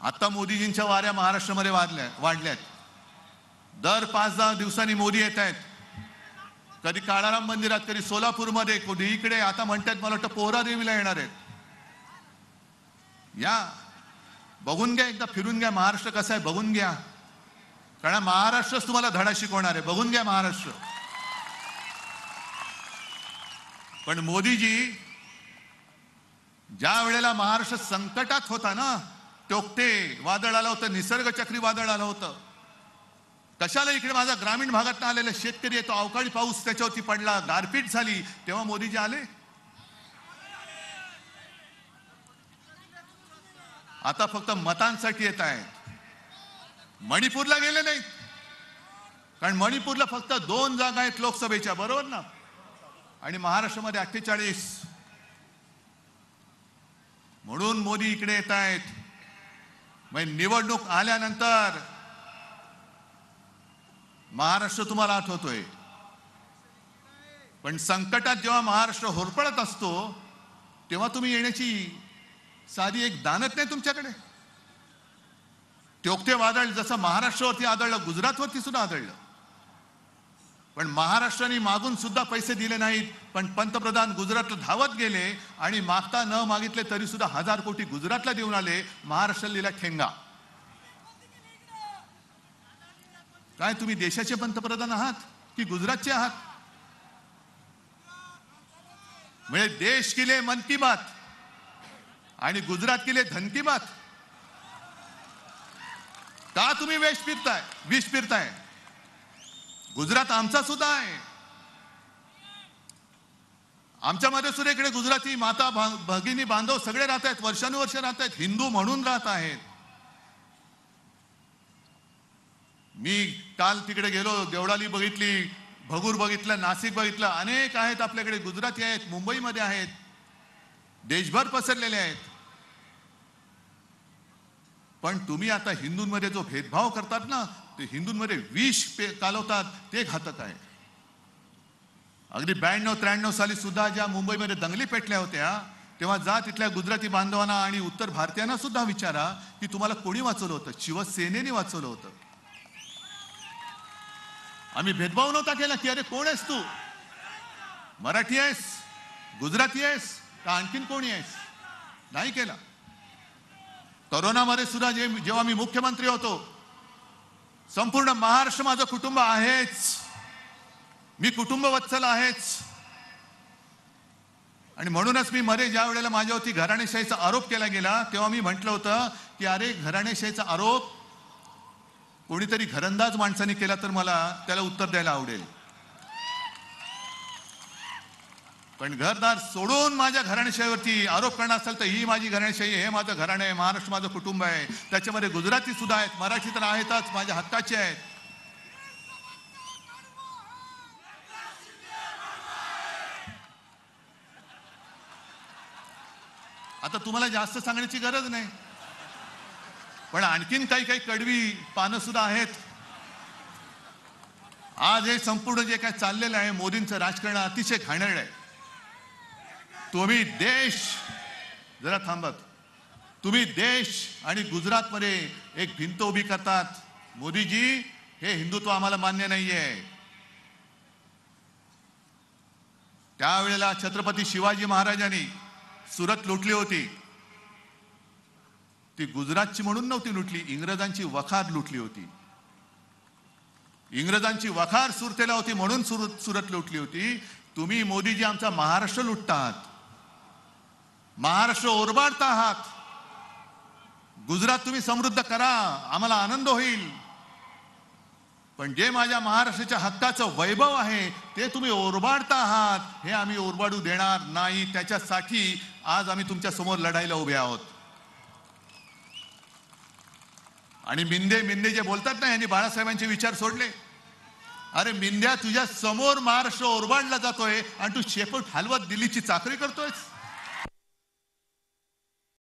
आता मोदीजींच्या वाऱ्या महाराष्ट्रामध्ये वाढल्यात. दर 5-10 दिवसांनी मोदी येत आहेत. कधी काळाराम मंदिरात, कधी सोलापूरमध्ये, कधी इकडे. आता म्हणतात मला वाटतं पोहरा देवीला येणार आहेत. या बघून घ्या, एकदा फिरून घ्या महाराष्ट्र कसा आहे बघून घ्या. कारण महाराष्ट्रच तुम्हाला धडा शिकवणार आहे. बघून घ्या महाराष्ट्र. पण मोदीजी ज्या वेळेला महाराष्ट्र संकटात होता ना, टोकते वादळ आलं होतं, निसर्ग चक्रीवादळ आलं होतं. कशाला इकडे माझा ग्रामीण भागात आलेला शेतकरी येतो, अवकाळी पाऊस त्याच्यावरती पडला, गारपीट झाली, तेव्हा मोदीजी आले. आता फक्त मतांसाठी येत आहेत. मणिपूरला गेले नाहीत, कारण मणिपूरला फक्त 2 जागा आहेत लोकसभेच्या, बरोबर ना, आणि महाराष्ट्रामध्ये 48. म्हणून मोदी इकडे येत आहेत. मग निवडणूक आल्यानंतर महाराष्ट्र तुम्हाला आठवतोय, पण संकटात जेव्हा महाराष्ट्र होरपळत असतो तेव्हा तुम्ही येण्याची साधी एक दानत नाही तुमच्याकडे. टोकते वादळ जसं महाराष्ट्रावरती आदळलं, गुजरातवरती सुद्धा आदळलं, पण महाराष्ट्राने मागून सुद्धा पैसे दिले नाहीत. पण पंतप्रधान गुजरातला धावत गेले आणि मागता न मागितले तरी सुद्धा 1000 कोटी गुजरातला देऊन आले. महाराष्ट्राला दिला ठेंगा. काय तुम्ही देशाचे पंतप्रधान आहात की गुजरातचे आहात? म्हणजे देश के लिए मन की बात आणि गुजरात के लिए धन की बात. का तुम्ही विष फिरताय? गुजरात आमचा सुद्धा आहे. आमच्यामध्ये सुद्धा इकडे गुजराती माता भगिनी बांधव सगळे राहत आहेत, वर्षानुवर्ष राहत आहेत, हिंदू म्हणून राहत आहेत. मी काल तिकडे गेलो, देवळाली बघितली, भगूर बघितलं, नाशिक बघितलं. अनेक आहेत आपल्याकडे, गुजराती आहेत, मुंबईमध्ये आहेत, देशभर पसरलेले आहेत. पण तुम्ही आता हिंदूंमध्ये जो भेदभाव करतात ना, ते हिंदूंमध्ये विष कालवतात, ते घातक आहे. अगदी 92-93 साली सुद्धा ज्या मुंबईमध्ये दंगली पेटल्या होत्या, तेव्हा जा तिथल्या गुजराती बांधवांना आणि उत्तर भारतीयांना सुद्धा विचारा की तुम्हाला कोणी वाचवलं होतं? शिवसेनेने वाचवलं होतं. आम्ही भेदभाव नव्हता केला की अरे कोण आहेस तू, मराठी आहेस, गुजराती आहेस का आणखीन कोणी आहेस, नाही केला. कोरोनामध्ये सुद्धा जेव्हा मी मुख्यमंत्री होतो, संपूर्ण महाराष्ट्र माझं कुटुंब आहेच, मी कुटुंबवत्सल आहेच. आणि म्हणूनच मी मध्ये ज्या वेळेला माझ्यावरती घराणेशाहीचा आरोप केला गेला, तेव्हा मी म्हटलं होतं की अरे घराणेशाहीचा आरोप कोणीतरी घरंदाज माणसाने केला तर मला त्याला उत्तर द्यायला आवडेल. पण घरदार सोडून माझ्या घराणेशाहीवरती आरोप करणार असेल तर ही माझी घराणेशाही, हे माझं घराणं आहे, महाराष्ट्र माझं कुटुंब आहे. त्याच्यामध्ये गुजराती सुद्धा आहेत, मराठी तर आहेतच, माझ्या हक्काचे आहेत. आता तुम्हाला जास्त सांगण्याची गरज नाही, पण आणखीन काही कडवी पानं सुद्धा आहेत. आज हे संपूर्ण जे काय चाललेलं आहे, मोदींचं राजकारण अतिशय घाणेरडं आहे. तुम्ही देश, जरा थांबत, तुम्ही देश आणि गुजरातमध्ये एक भिंत उभी करतात. मोदीजी, हे हिंदुत्व आम्हाला मान्य नाहीये. त्यावेळेला छत्रपती शिवाजी महाराजांनी सुरत लुटली होती. ती गुजरातची म्हणून नव्हती लुटली, इंग्रजांची वखार लुटली होती. इंग्रजांची वखार सुरतेला होती म्हणून सुरत लुटली होती. तुम्ही मोदीजी आमचा महाराष्ट्र लुटतात, महाराष्ट्र ओरबाडता आहात. गुजरात तुम्ही समृद्ध करा, आम्हाला आनंद होईल, पण जे माझ्या महाराष्ट्राच्या हक्काचं वैभव आहे ते तुम्ही ओरबाडता आहात, हे आम्ही ओरबाडू देणार नाही. त्याच्यासाठी आज आम्ही तुमच्या समोर लढायला उभे आहोत. आणि मिंदे जे बोलतात ना, यांनी बाळासाहेबांचे विचार सोडले. अरे मिंद्या, तुझ्या समोर महाराष्ट्र ओरबाडला जातोय आणि तू शेपूट हलवत दिल्लीची चाकरी करतोयस.